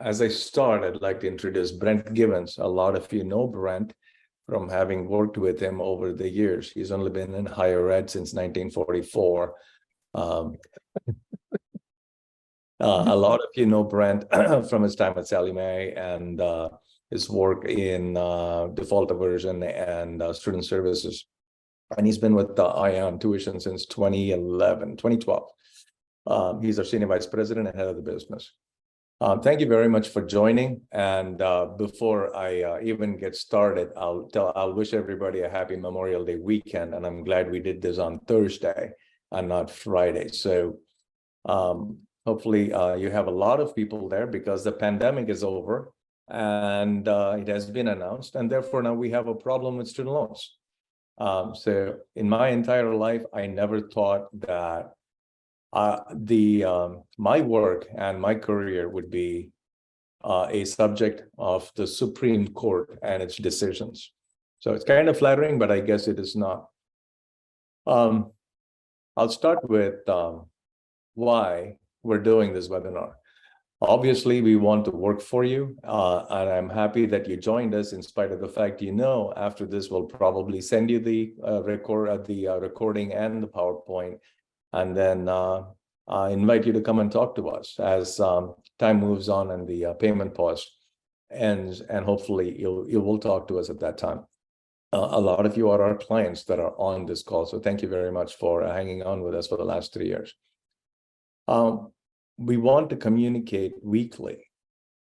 As I start, I'd like to introduce Brent Givens. A lot of you know Brent from having worked with him over the years. He's only been in higher ed since 1944. A lot of you know Brent from his time at Sallie Mae and his work in default aversion and student services. And he's been with ION Tuition since 2012. He's our senior vice president and head of the business. Thank you very much for joining. And before I even get started, I'll wish everybody a happy Memorial Day weekend. And I'm glad we did this on Thursday and not Friday. So hopefully you have a lot of people there because the pandemic is over and it has been announced. And therefore now we have a problem with student loans. So in my entire life, I never thought that my work and my career would be a subject of the Supreme Court and its decisions. So it's kind of flattering, but I guess it is not. I'll start with why we're doing this webinar. Obviously, we want to work for you, and I'm happy that you joined us in spite of the fact after this we'll probably send you the recording and the PowerPoint, and then invite you to come and talk to us as time moves on and the payment pause ends, and hopefully you will talk to us at that time. A lot of you are our clients that are on this call, so thank you very much for hanging on with us for the last 3 years. We want to communicate weekly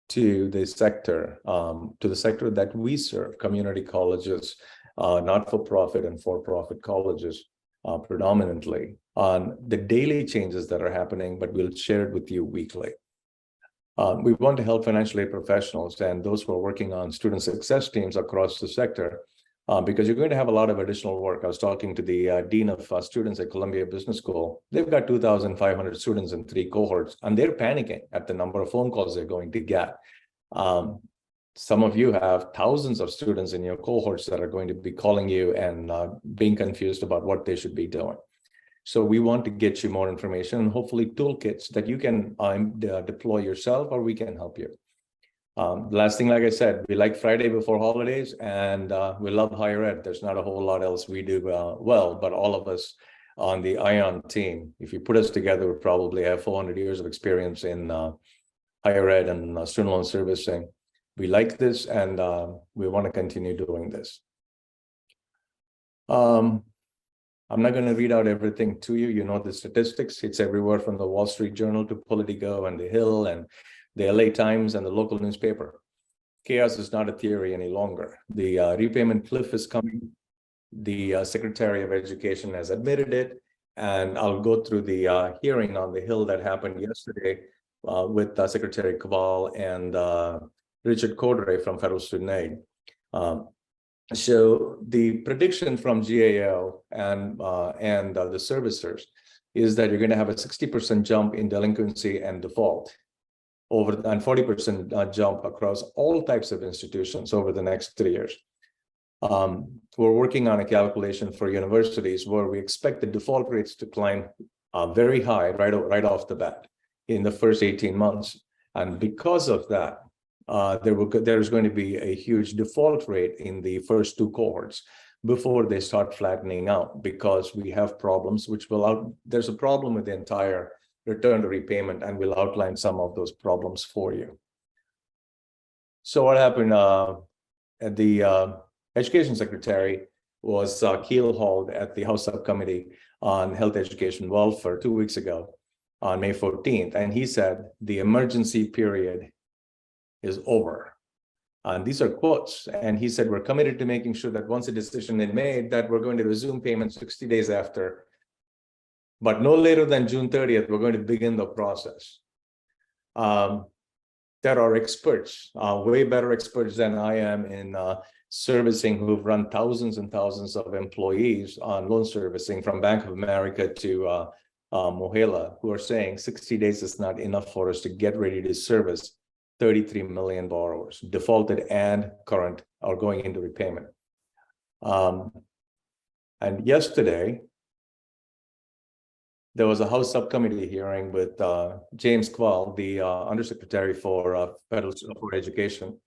to the sector that we serve, community colleges, not-for-profit and for-profit colleges, predominantly, on the daily changes that are happening, but we'll share it with you weekly. We want to help financial aid professionals and those who are working on student success teams across the sector, because you're going to have a lot of additional work. I was talking to the Dean of Students at Columbia Business School. They've got 2,500 students in 3 cohorts, and they're panicking at the number of phone calls they're going to get. Some of you have thousands of students in your cohorts that are going to be calling you and being confused about what they should be doing. So we want to get you more information and hopefully toolkits that you can deploy yourself, or we can help you. Last thing, like I said, we like Friday before holidays, and we love higher ed. There's not a whole lot else we do well, but all of us on the ION team, if you put us together, we probably have 400 years of experience in higher ed and student loan servicing. We like this, and we want to continue doing this. I'm not going to read out everything to you. You know the statistics. It's everywhere from the Wall Street Journal to Politico and the Hill and the LA Times and the local newspaper. Chaos is not a theory any longer. The repayment cliff is coming. The Secretary of Education has admitted it. And I'll go through the hearing on the Hill that happened yesterday with Secretary Kaval and Richard Cordray from Federal Student Aid. So the prediction from GAO and the servicers is that you're going to have a 60% jump in delinquency and default and 40% jump across all types of institutions over the next 3 years. We're working on a calculation for universities where we expect the default rates to climb very high right off the bat in the first 18 months. And because of that, there's going to be a huge default rate in the first 2 cohorts before they start flattening out, because we have problems there's a problem with the entire return to repayment, and we'll outline some of those problems for you. So what happened? The Education Secretary was keel-hauled at the House Subcommittee on Health, Education, Welfare 2 weeks ago on May 14th, and he said the emergency period is over. And these are quotes. And he said, we're committed to making sure that once a decision is made, that we're going to resume payment 60 days after. But no later than June 30th, we're going to begin the process. There are experts, way better experts than I am in servicing, who've run thousands and thousands of employees on loan servicing from Bank of America to Mohela, who are saying 60 days is not enough for us to get ready to service 33 million borrowers, defaulted and current, are going into repayment. And yesterday, there was a House subcommittee hearing with James Quell, the Undersecretary for for Education,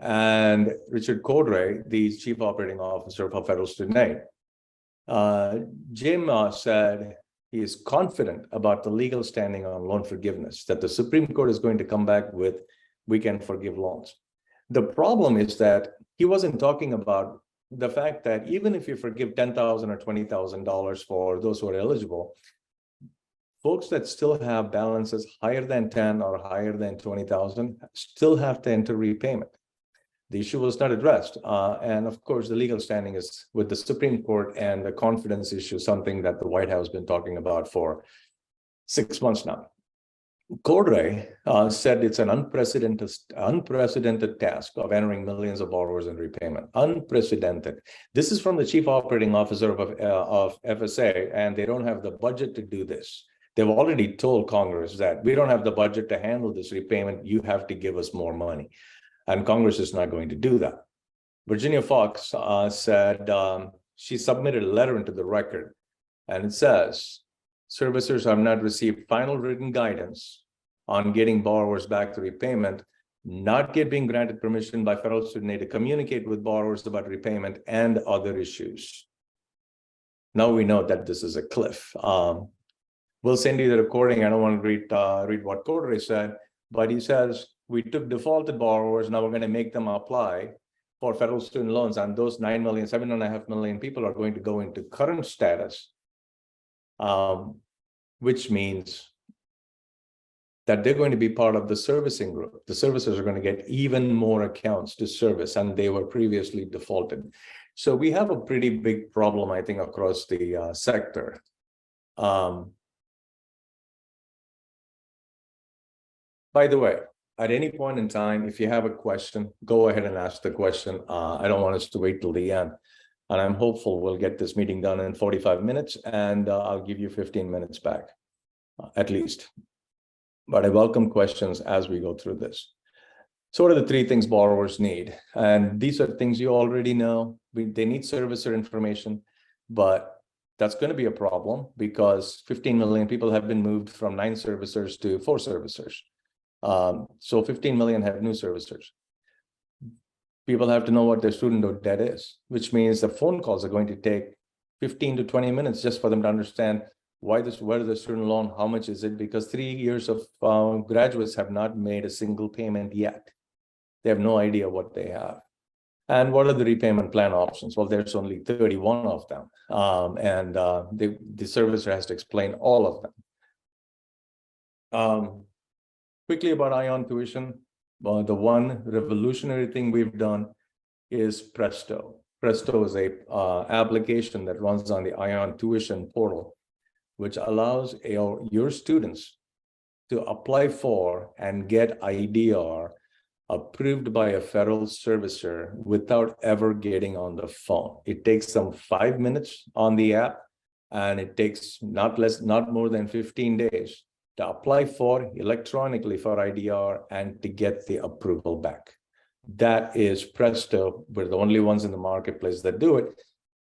and Richard Cordray, the Chief Operating Officer for Federal Student Aid. Jim said he is confident about the legal standing on loan forgiveness, that the Supreme Court is going to come back with, we can forgive loans. The problem is that he wasn't talking about the fact that even if you forgive $10,000 or $20,000 for those who are eligible, folks that still have balances higher than 10 or higher than 20,000 still have to enter repayment. The issue was not addressed. And of course, the legal standing is with the Supreme Court, and the confidence issue, something that the White House has been talking about for 6 months now. Cordray said it's an unprecedented task of entering millions of borrowers in repayment. Unprecedented. This is from the Chief Operating Officer of FSA, and they don't have the budget to do this. They've already told Congress that we don't have the budget to handle this repayment. You have to give us more money. And Congress is not going to do that. Virginia Fox said she submitted a letter into the record, and it says, servicers have not received final written guidance on getting borrowers back to repayment, not yet being granted permission by Federal Student Aid to communicate with borrowers about repayment and other issues. Now we know that this is a cliff. We'll send you the recording. I don't want to read what Cordray said, but he says, we took defaulted borrowers, now we're going to make them apply for federal student loans, and those 9 million, 7.5 million people are going to go into current status, which means that they're going to be part of the servicing group. The servicers are going to get even more accounts to service, and they were previously defaulted. So we have a pretty big problem, I think, across the sector. By the way, at any point in time, if you have a question, go ahead and ask the question. I don't want us to wait till the end. And I'm hopeful we'll get this meeting done in 45 minutes, and I'll give you 15 minutes back, at least. But I welcome questions as we go through this. So what are the 3 things borrowers need? And these are things you already know. They need servicer information, but that's going to be a problem because 15 million people have been moved from 9 servicers to 4 servicers. So 15 million have new servicers. People have to know what their student loan debt is, which means the phone calls are going to take 15 to 20 minutes just for them to understand where is the student loan, how much is it? Because 3 years of graduates have not made a single payment yet. They have no idea what they have. And what are the repayment plan options? Well, there's only 31 of them. The servicer has to explain all of them. Quickly about Ion Tuition, the one revolutionary thing we've done is Presto. Presto is a application that runs on the Ion Tuition portal, which allows your students to apply for and get IDR approved by a federal servicer without ever getting on the phone. It takes them 5 minutes on the app, and it takes not more than 15 days to apply for electronically for IDR and to get the approval back. That is Presto. We're the only ones in the marketplace that do it,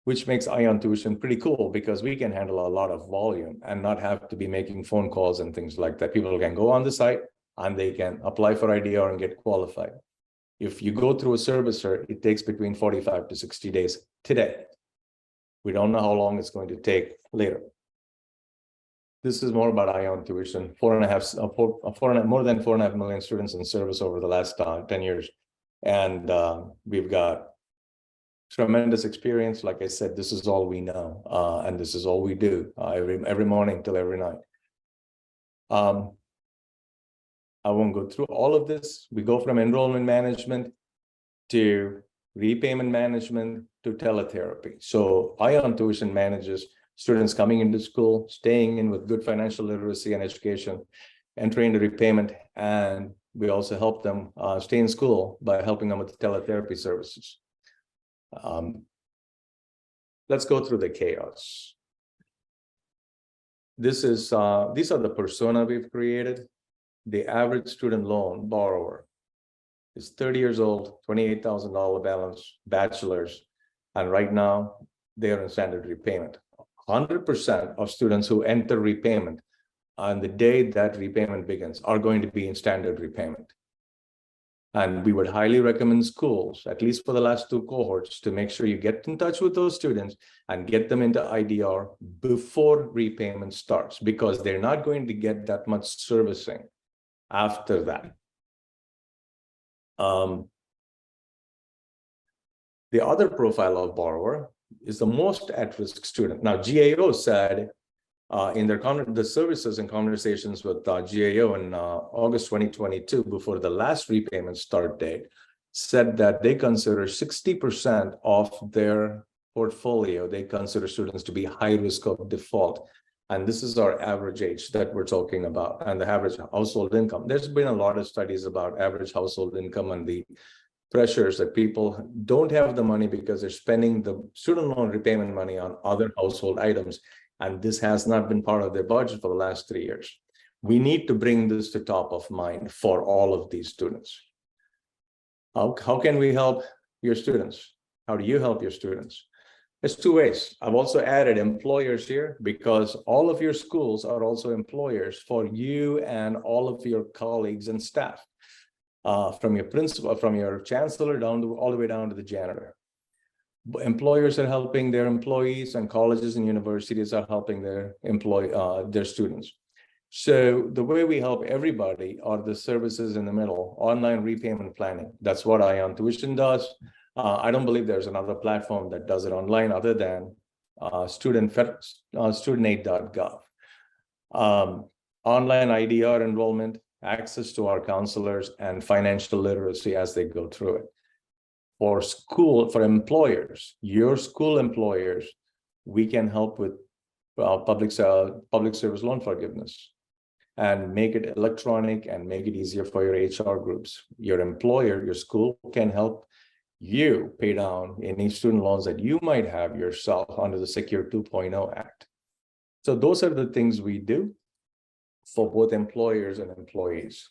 which makes Ion Tuition pretty cool because we can handle a lot of volume and not have to be making phone calls and things like that. People can go on the site and they can apply for IDR and get qualified. If you go through a servicer, it takes between 45 to 60 days today. We don't know how long it's going to take later. This is more about Ion Tuition. More than 4.5 million students in service over the last 10 years. And we've got tremendous experience. Like I said, this is all we know. And this is all we do every morning till every night. I won't go through all of this. We go from enrollment management to repayment management to teletherapy. So Ion Tuition manages students coming into school, staying in with good financial literacy and education, entering the repayment, and we also help them stay in school by helping them with teletherapy services. Let's go through the chaos. These are the persona we've created. The average student loan borrower is 30 years old, $28,000 balance, bachelor's, and right now they're in standard repayment. 100% of students who enter repayment on the day that repayment begins are going to be in standard repayment. And we would highly recommend schools, at least for the last two cohorts, to make sure you get in touch with those students and get them into IDR before repayment starts, because they're not going to get that much servicing after that. The other profile of borrower is the most at-risk student. Now, GAO said in their the services and conversations with GAO in August 2022, before the last repayment start date, said that they consider 60% of their portfolio, they consider students to be high risk of default. And this is our average age that we're talking about, and the average household income. There's been a lot of studies about average household income and the pressures that people don't have the money because they're spending the student loan repayment money on other household items. And this has not been part of their budget for the last 3 years. We need to bring this to top of mind for all of these students. How can we help your students? How do you help your students? There's two ways. I've also added employers here, because all of your schools are also employers for you and all of your colleagues and staff, from your principal, from your chancellor down to all the way down to the janitor. Employers are helping their employees, and colleges and universities are helping their students. So the way we help everybody are the services in the middle. Online repayment planning. That's what Ion Tuition does. I don't believe there's another platform that does it online other than studentaid.gov. Online IDR enrollment, access to our counselors, and financial literacy as they go through it. For employers, your school employers, we can help with public service loan forgiveness and make it electronic and make it easier for your HR groups. Your employer, your school can help you pay down any student loans that you might have yourself under the Secure 2.0 Act. So those are the things we do for both employers and employees.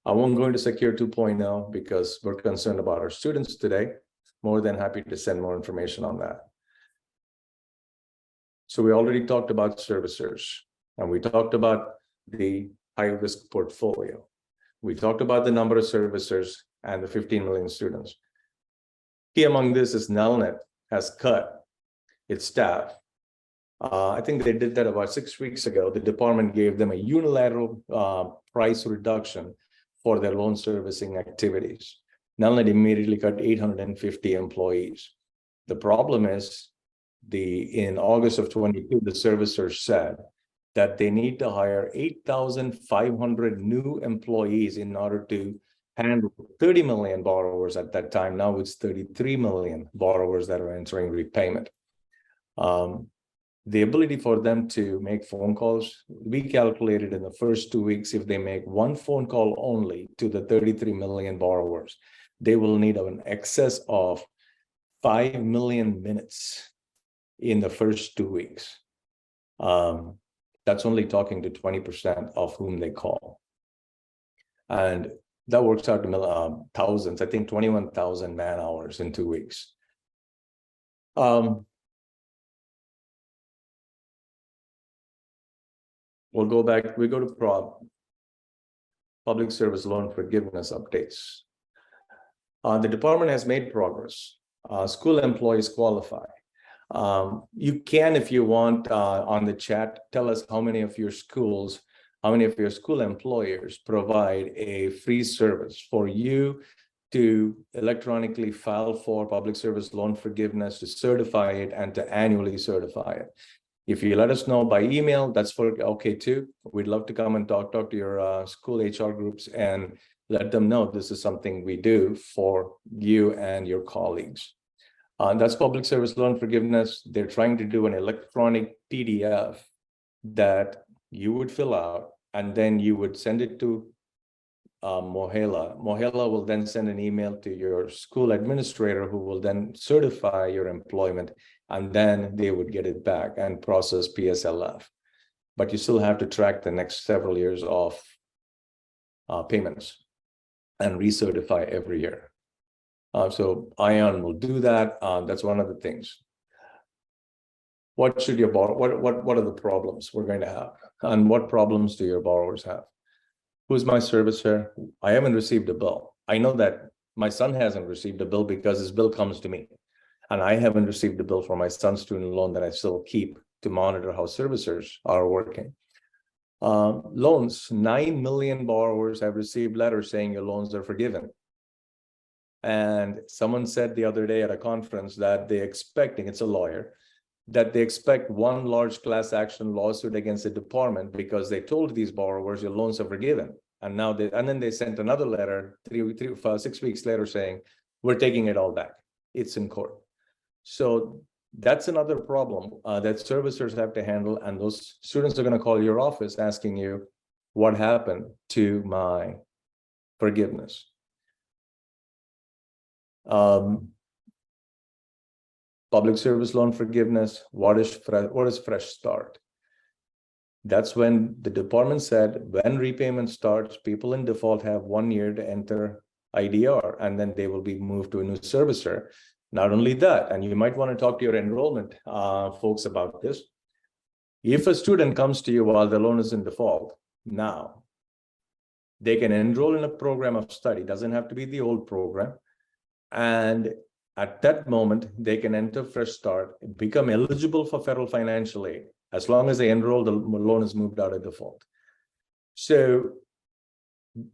I won't go into Secure 2.0 because we're concerned about our students today. More than happy to send more information on that. So we already talked about servicers, and we talked about the high-risk portfolio. We talked about the number of servicers and the 15 million students. Key among this is Nelnet has cut its staff. I think they did that about 6 weeks ago. The department gave them a unilateral price reduction for their loan servicing activities. Nelnet immediately cut 850 employees. The problem is, in August of 22, the servicer said that they need to hire 8,500 new employees in order to handle 30 million borrowers at that time. Now it's 33 million borrowers that are entering repayment. The ability for them to make phone calls, we calculated in the first 2 weeks, if they make one phone call only to the 33 million borrowers, they will need an excess of 5 million minutes in the first 2 weeks. That's only talking to 20% of whom they call. And that works out to thousands, I think 21,000 man hours in 2 weeks. We'll go back, we go to public service loan forgiveness updates. The department has made progress. School employees qualify. You can, if you want, on the chat, tell us how many of your school employers provide a free service for you to electronically file for public service loan forgiveness, to certify it, and to annually certify it. If you let us know by email, that's okay too. We'd love to come and talk to your school HR groups and let them know this is something we do for you and your colleagues. That's public service loan forgiveness. They're trying to do an electronic PDF that you would fill out, and then you would send it to Mohela. Mohela will then send an email to your school administrator, who will then certify your employment, and then they would get it back and process PSLF. But you still have to track the next several years of payments and recertify every year. So ION will do that. That's one of the things. what should your borrower, what are the problems we're going to have? And what problems do your borrowers have? Who's my servicer? I haven't received a bill. I know that my son hasn't received a bill because his bill comes to me. And I haven't received a bill for my son's student loan that I still keep to monitor how servicers are working. Loans, 9 million borrowers have received letters saying your loans are forgiven. And someone said the other day at a conference that they're expecting, it's a lawyer, that they expect one large class action lawsuit against the department because they told these borrowers your loans are forgiven. And now then they sent another letter 6 weeks later saying, we're taking it all back. It's in court. So that's another problem that servicers have to handle. And those students are going to call your office asking you, what happened to my forgiveness? Public service loan forgiveness, what is fresh start? That's when the department said, when repayment starts, people in default have 1 year to enter IDR, and then they will be moved to a new servicer. Not only that, and you might want to talk to your enrollment folks about this. If a student comes to you while the loan is in default, now they can enroll in a program of study, doesn't have to be the old program. And at that moment, they can enter fresh start, become eligible for federal financial aid, as long as they enroll, the loan is moved out of default. So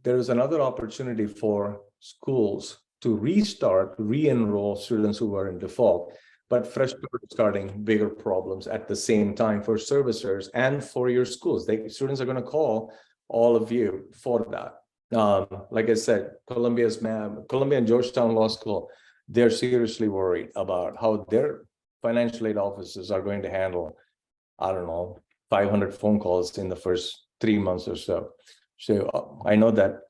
there is another opportunity for schools to restart, re-enroll students who are in default, but fresh start starting bigger problems at the same time for servicers and for your schools. Students are going to call all of you for that. Like I said, Columbia and Georgetown Law School, they're seriously worried about how their financial aid offices are going to handle, I don't know, 500 phone calls in the first 3 months or so. So I know that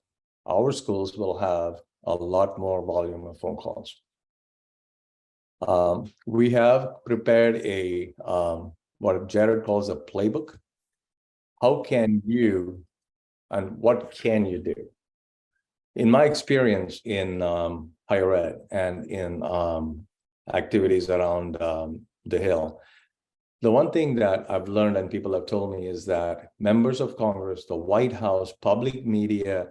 our schools will have a lot more volume of phone calls. We have prepared a what Jared calls a playbook. How can you and what can you do? In my experience in higher ed and in activities around the Hill, the one thing that I've learned and people have told me is that members of Congress, the White House, public media,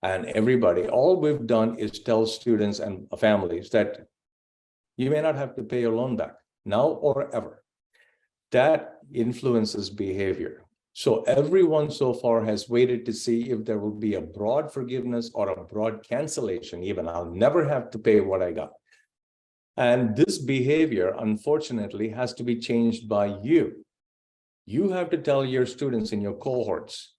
and everybody, all we've done is tell students and families that you may not have to pay your loan back now or ever. That influences behavior. So everyone so far has waited to see if there will be a broad forgiveness or a broad cancellation. Even I'll never have to pay what I got. And this behavior, unfortunately, has to be changed by you. You have to tell your students in your cohorts,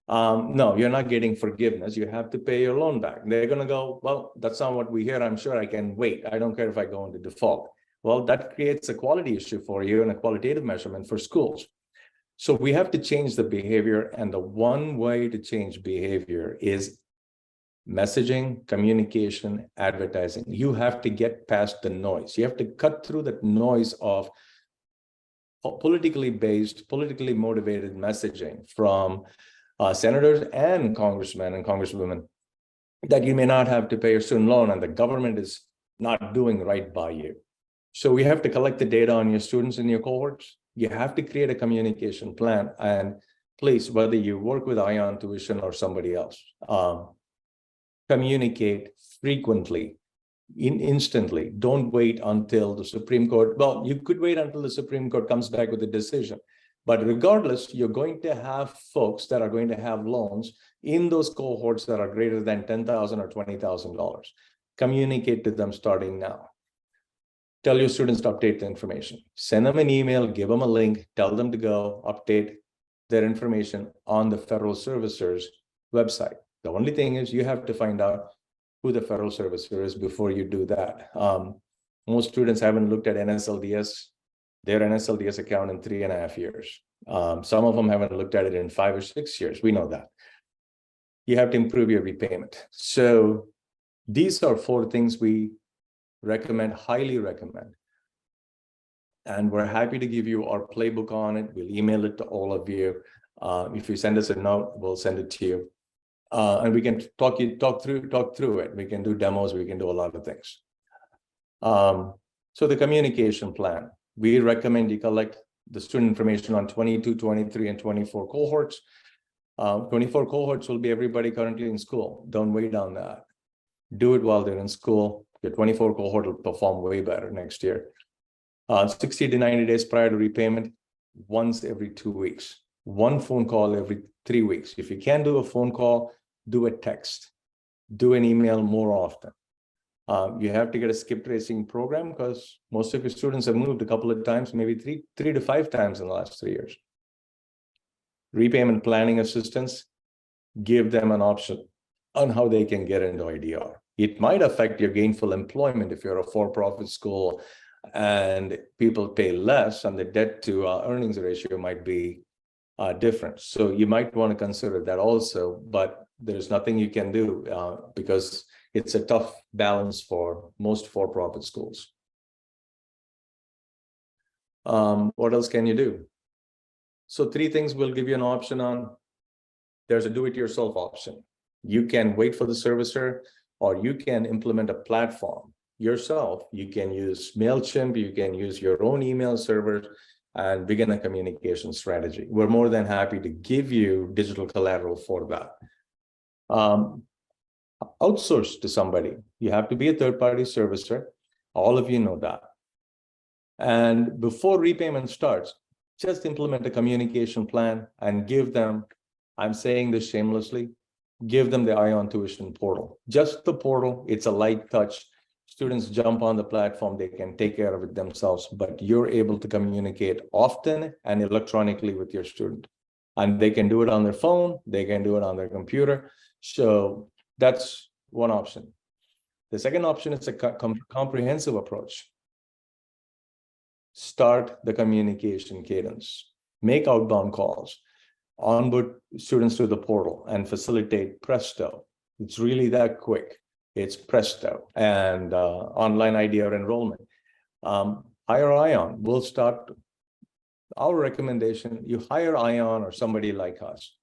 no, you're not getting forgiveness. You have to pay your loan back. They're going to go, well, that's not what we hear. I'm sure I can wait. I don't care if I go into default. Well, that creates a quality issue for you and a qualitative measurement for schools. So we have to change the behavior. And the one way to change behavior is messaging, communication, advertising. You have to get past the noise. You have to cut through the noise of politically based, politically motivated messaging from senators and congressmen and congresswomen that you may not have to pay your student loan and the government is not doing right by you. So we have to collect the data on your students in your cohorts. You have to create a communication plan, and please, whether you work with ION Tuition or somebody else, communicate frequently, instantly. Don't wait until the Supreme Court. Well, you could wait until the Supreme Court comes back with a decision. But regardless, you're going to have folks that are going to have loans in those cohorts that are greater than $10,000 or $20,000. Communicate to them starting now. Tell your students to update the information. Send them an email, give them a link, tell them to go update their information on the federal servicer's website. The only thing is you have to find out who the federal servicer is before you do that. Most students haven't looked at NSLDS, their NSLDS account in 3.5 years. Some of them haven't looked at it in 5 or 6 years. We know that. You have to improve your repayment. So these are 4 things we recommend, highly recommend. And we're happy to give you our playbook on it. We'll email it to all of you. If you send us a note, we'll send it to you. And we can talk through it. We can do demos. We can do a lot of things. So the communication plan, we recommend you collect the student information on 22, 23, and 24 cohorts. 24 cohorts will be everybody currently in school. Don't wait on that. Do it while they're in school. Your 24 cohort will perform way better next year. 60 to 90 days prior to repayment, once every 2 weeks. One phone call every 3 weeks. If you can't do a phone call, do a text. Do an email more often. You have to get a skip tracing program because most of your students have moved a couple of times, maybe three to five times in the last 3 years. Repayment planning assistance, give them an option on how they can get into IDR. It might affect your gainful employment if you're a for-profit school and people pay less, and the debt to earnings ratio might be different. So you might want to consider that also, but there's nothing you can do because it's a tough balance for most for-profit schools. What else can you do? So 3 things will give you an option on. There's a do-it-yourself option. You can wait for the servicer, or you can implement a platform yourself. You can use MailChimp, you can use your own email server and begin a communication strategy. We're more than happy to give you digital collateral for that. Outsource to somebody. You have to be a third-party servicer. All of you know that. And before repayment starts, just implement a communication plan and give them, I'm saying this shamelessly, give them the ION tuition portal. Just the portal, it's a light touch. Students jump on the platform, they can take care of it themselves, but you're able to communicate often and electronically with your student. And they can do it on their phone, they can do it on their computer. So that's one option. The second option is a comprehensive approach. Start the communication cadence, make outbound calls, onboard students to the portal and facilitate Presto. It's really that quick. It's Presto and online IDR enrollment. Hire ION. We'll start our recommendation. You hire ION or somebody like us.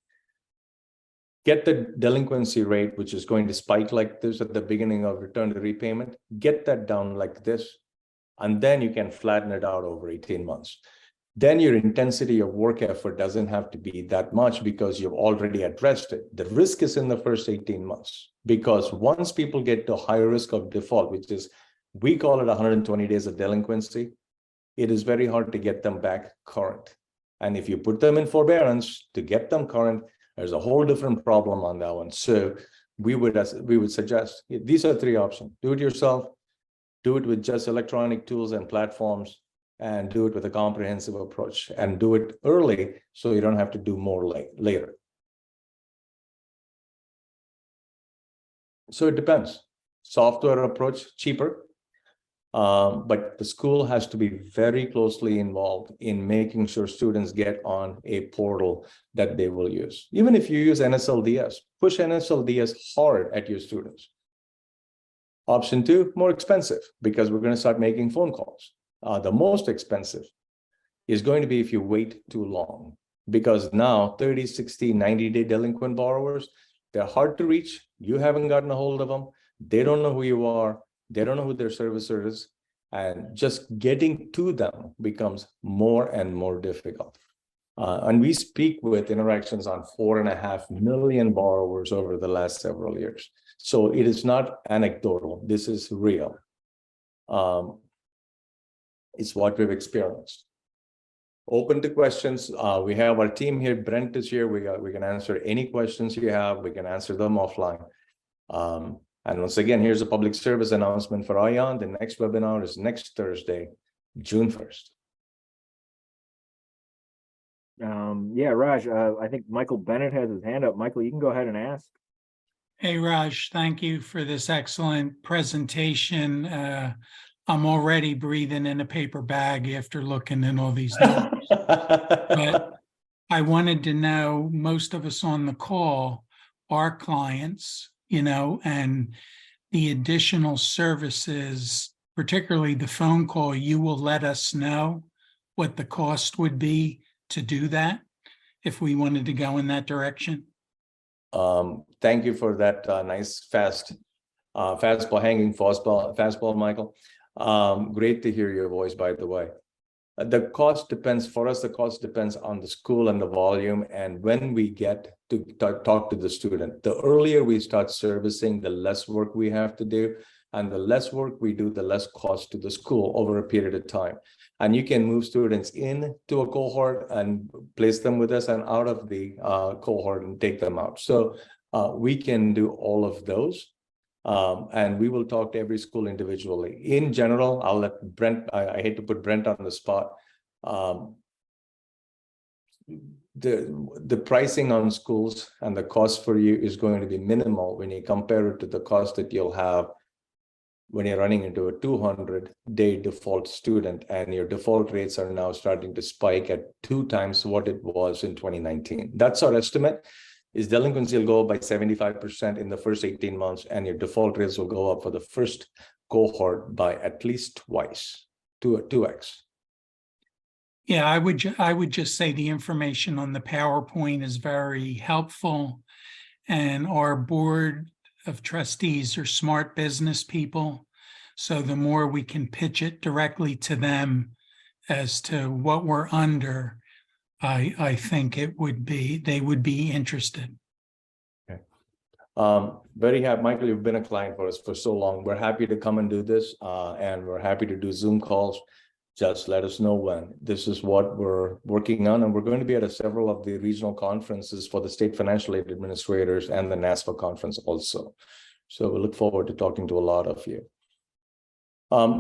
Get the delinquency rate, which is going to spike like this at the beginning of return to repayment. Get that down like this. And then you can flatten it out over 18 months. Then your intensity of work effort doesn't have to be that much because you've already addressed it. The risk is in the first 18 months because once people get to higher risk of default, which is, we call it 120 days of delinquency, it is very hard to get them back current. And if you put them in forbearance to get them current, there's a whole different problem on that one. So we would suggest, these are 3 options. Do it yourself, do it with just electronic tools and platforms, and do it with a comprehensive approach, and do it early so you don't have to do more later. So it depends. Software approach, cheaper, but the school has to be very closely involved in making sure students get on a portal that they will use. Even if you use NSLDS, push NSLDS hard at your students. Option 2, more expensive, because we're going to start making phone calls. The most expensive is going to be if you wait too long, because now 30, 60, 90-day delinquent borrowers, they're hard to reach. You haven't gotten a hold of them. They don't know who you are. They don't know who their servicer is. And just getting to them becomes more and more difficult. And we speak with interactions on 4.5 million borrowers over the last several years. So it is not anecdotal. This is real. It's what we've experienced. Open to questions. We have our team here. Brent is here. We can answer any questions you have. We can answer them offline. And once again, here's a public service announcement for ION. The next webinar is next Thursday, June 1st. Yeah, Raj, I think Michael Bennett has his hand up. Michael, you can go ahead and ask. Hey, Raj, thank you for this excellent presentation. I'm already breathing in a paper bag after looking at all these numbers. But I wanted to know, most of us on the call are clients, you know, and the additional services, particularly the phone call, you will let us know what the cost would be to do that if we wanted to go in that direction. Thank you for that nice fastball, hanging fastball, Michael. Great to hear your voice, by the way. The cost depends, for us, the cost depends on the school and the volume and when we get to talk to the student. The earlier we start servicing, the less work we have to do. And the less work we do, the less cost to the school over a period of time. And you can move students into a cohort and place them with us and out of the cohort and take them out. So we can do all of those. And we will talk to every school individually. In general, I'll let Brent, I hate to put Brent on the spot. The pricing on schools and the cost for you is going to be minimal when you compare it to the cost that you'll have when you're running into a 200-day default student, and your default rates are now starting to spike at 2 times what it was in 2019. That's our estimate. Is delinquency will go up by 75% in the first 18 months, and your default rates will go up for the first cohort by at least twice, 2x. Yeah, I would just say the information on the PowerPoint is very helpful, and our board of trustees are smart business people. So the more we can pitch it directly to them as to what we're under, I think they would be interested. Okay. Very happy, Michael, you've been a client for us for so long. We're happy to come and do this, and we're happy to do Zoom calls. Just let us know when. This is what we're working on, and we're going to be at several of the regional conferences for the state financial aid administrators and the NASFA conference also. So we look forward to talking to a lot of you.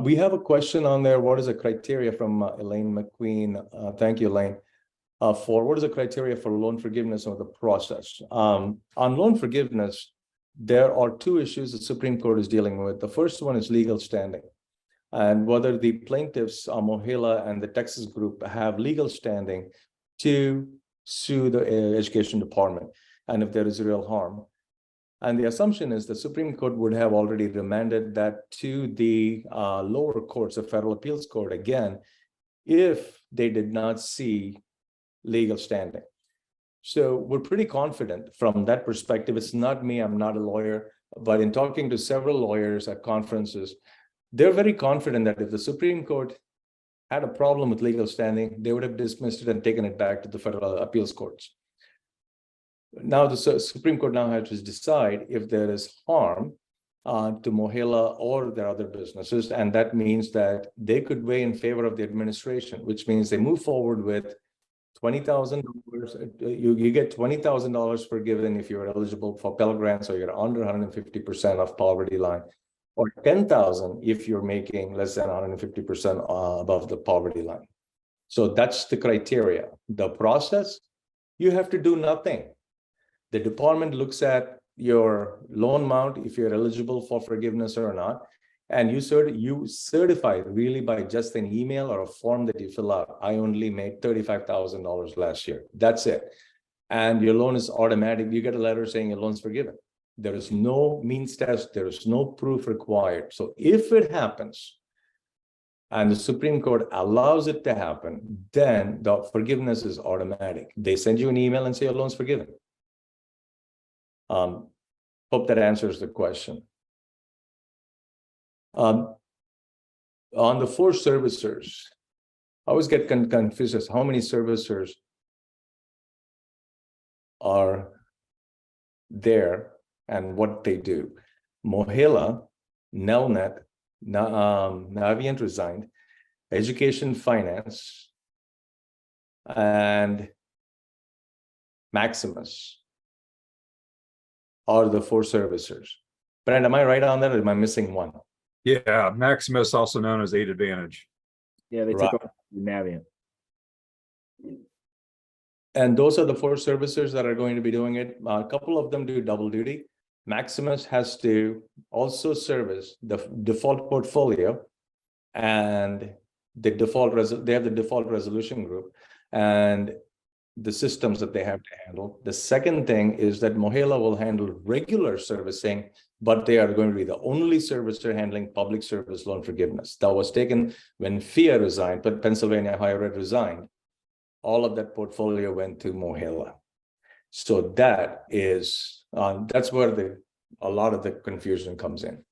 We have a question on there. What is the criteria from Elaine McQueen? Thank you, Elaine. For what is the criteria for loan forgiveness or the process? On loan forgiveness, there are 2 issues the Supreme Court is dealing with. The first one is legal standing, and whether the plaintiffs, Mohila and the Texas group, have legal standing to sue the education department, and if there is real harm. And the assumption is the Supreme Court would have already remanded that to the lower courts, the Federal Appeals Court, again, if they did not see legal standing. So we're pretty confident from that perspective. It's not me, I'm not a lawyer, but in talking to several lawyers at conferences, they're very confident that if the Supreme Court had a problem with legal standing, they would have dismissed it and taken it back to the Federal Appeals Courts. Now the Supreme Court now has to decide if there is harm to Mohila or their other businesses, and that means that they could weigh in favor of the administration, which means they move forward with $20,000. You get $20,000 forgiven if you're eligible for Pell Grants or you're under 150% of poverty line, or $10,000 if you're making less than 150% above the poverty line. So that's the criteria. The process, you have to do nothing. The department looks at your loan amount, if you're eligible for forgiveness or not, and you certify really by just an email or a form that you fill out. I only made $35,000 last year. That's it. And your loan is automatic. You get a letter saying your loan's forgiven. There is no means test. There is no proof required. So if it happens, and the Supreme Court allows it to happen, then the forgiveness is automatic. They send you an email and say your loan's forgiven. Hope that answers the question. On the 4 servicers, I always get confused as how many servicers are there and what they do. Mohila, Nelnet, Navient resigned, Education Finance, and Maximus are the 4 servicers. Brent, am I right on that, or am I missing one? Yeah, Maximus, also known as Aid Advantage. Yeah, they Right. took over Navient. And those are the 4 servicers that are going to be doing it. A couple of them do double duty. Maximus has to also service the default portfolio and the they have the default resolution group and the systems that they have to handle. The second thing is that Mohila will handle regular servicing, but they are going to be the only servicer handling public service loan forgiveness. That was taken when FIA resigned, but Pennsylvania Higher Ed resigned. All of that portfolio went to Mohila. So that is, that's where a lot of the confusion comes in.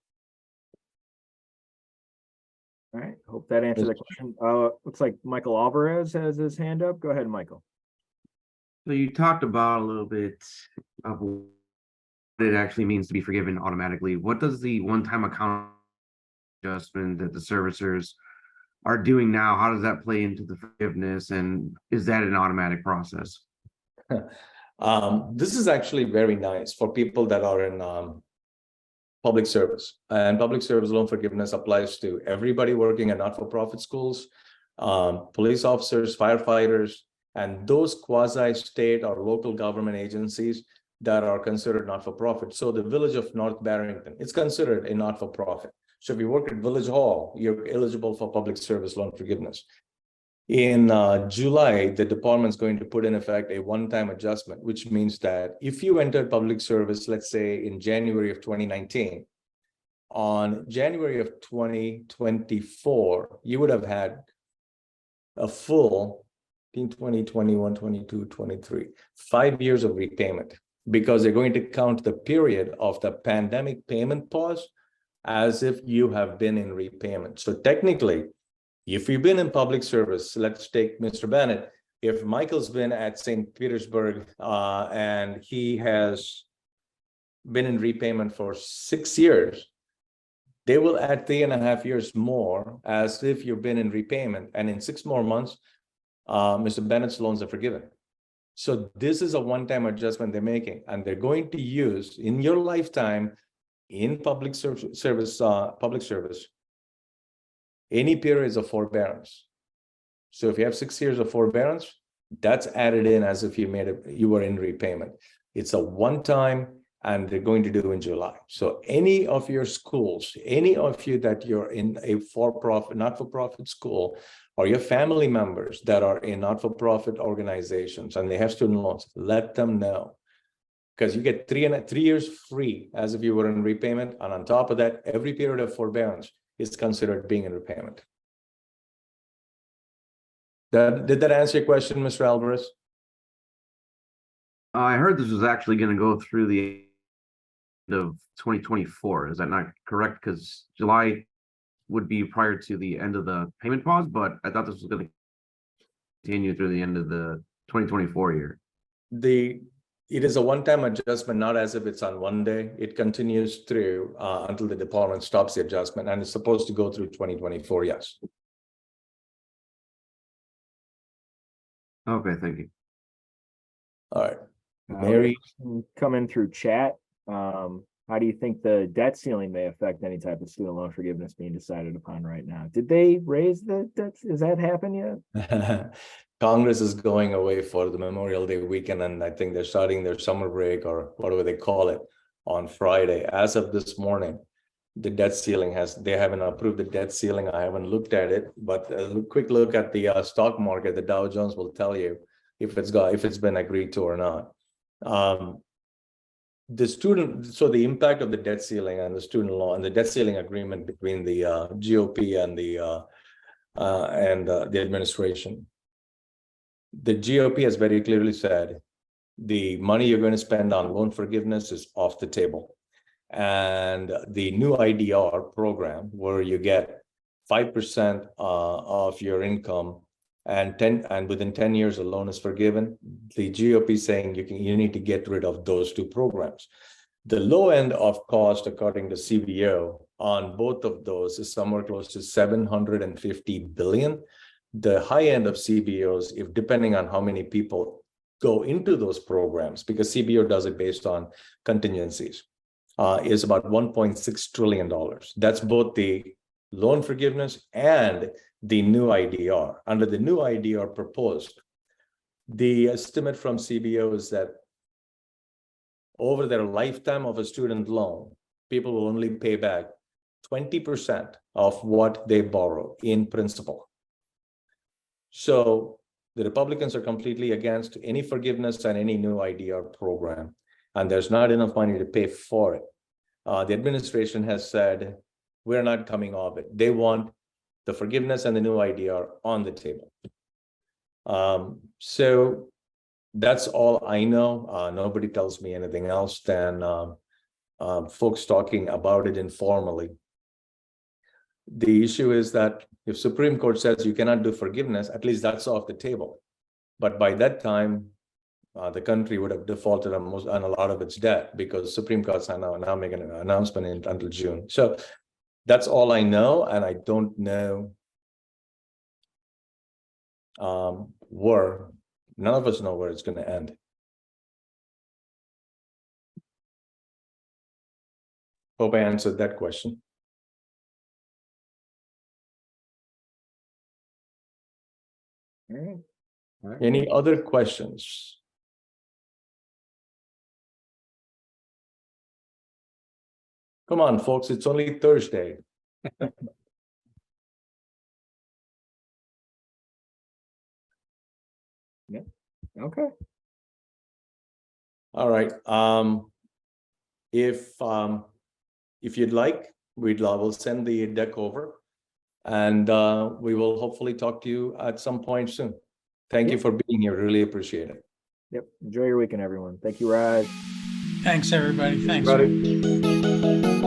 All right, hope that answered the question. Looks like Michael Alvarez has his hand up. Go ahead, Michael. So you talked about a little bit of what it actually means to be forgiven automatically. What does the one-time account adjustment that the servicers are doing now, how does that play into the forgiveness, and is that an automatic process? This is actually very nice for people that are in public service, and public service loan forgiveness applies to everybody working in not-for-profit schools, police officers, firefighters, and those quasi-state or local government agencies that are considered not-for-profit. So the village of North Barrington, it's considered a not-for-profit. So if you work at Village Hall, you're eligible for public service loan forgiveness. In July, the department's going to put in effect a one-time adjustment, which means that if you entered public service, let's say in January of 2019, on January of 2024, you would have had a full 20, 21, 22, 23, 5 years of repayment, because they're going to count the period of the pandemic payment pause as if you have been in repayment. So technically, if you've been in public service, let's take Mr. Bennett. If Michael's been at St. Petersburg and he has been in repayment for 6 years, they will add 3.5 years more as if you've been in repayment. And in 6 more months, Mr. Bennett's loans are forgiven. So this is a one-time adjustment they're making, and they're going to use in your lifetime in public service, any periods of forbearance. So if you have 6 years of forbearance, that's added in as if you were in repayment. It's a one-time, and they're going to do in July. So any of your schools, any of you that you're in a for-profit, not-for-profit school, or your family members that are in not-for-profit organizations and they have student loans, let them know. Because you get 3 years free as if you were in repayment. And on top of that, every period of forbearance is considered being in repayment. Did that answer your question, Mr. Alvarez? I heard this was actually going to go through the end of 2024. Is that not correct? Because July would be prior to the end of the payment pause, but I thought this was going to continue through the end of the 2024 year. It is a one-time adjustment, not as if it's on one day. It continues through until the department stops the adjustment, and it's supposed to go through 2024, yes. Okay, thank you. All right. Mary? Coming through chat. How do you think the debt ceiling may affect any type of student loan forgiveness being decided upon right now? Did they raise the debt? Has that happened yet? Congress is going away for the Memorial Day weekend, and I think they're starting their summer break or whatever they call it on Friday. As of this morning, the debt ceiling they haven't approved the debt ceiling. I haven't looked at it, but a quick look at the stock market, the Dow Jones will tell you if it's been agreed to or not. The impact of the debt ceiling and the student loan and the debt ceiling agreement between the GOP and the administration. The GOP has very clearly said the money you're going to spend on loan forgiveness is off the table. And the new IDR program, where you get 5% of your income and within 10 years a loan is forgiven, the GOP is saying you need to get rid of those two programs. The low end of cost, according to CBO, on both of those is somewhere close to $750 billion. The high end of CBOs, if depending on how many people go into those programs, because CBO does it based on contingencies, is about $1.6 trillion. That's both the loan forgiveness and the new IDR. Under the new IDR proposed, the estimate from CBO is that over their lifetime of a student loan, people will only pay back 20% of what they borrow in principal. So the Republicans are completely against any forgiveness and any new IDR program, and there's not enough money to pay for it. The administration has said, we're not coming off it. They want the forgiveness and the new IDR on the table. So that's all I know. Nobody tells me anything else than folks talking about it informally. The issue is that if Supreme Court says you cannot do forgiveness, at least that's off the table. But by that time, the country would have defaulted on a lot of its debt because Supreme Court's are now making an announcement until June. So that's all I know, and I don't know where. None of us know where it's going to end. Hope I answered that question. All right. Any other questions? Come on, folks, it's only Thursday. Okay. All right. If you'd like, we'll send the deck over, and we will hopefully talk to you at some point soon. Thank you for being here. Really appreciate it. Yep. Enjoy your weekend, everyone. Thank you, Raj. Thanks, everybody. Thanks. Everybody.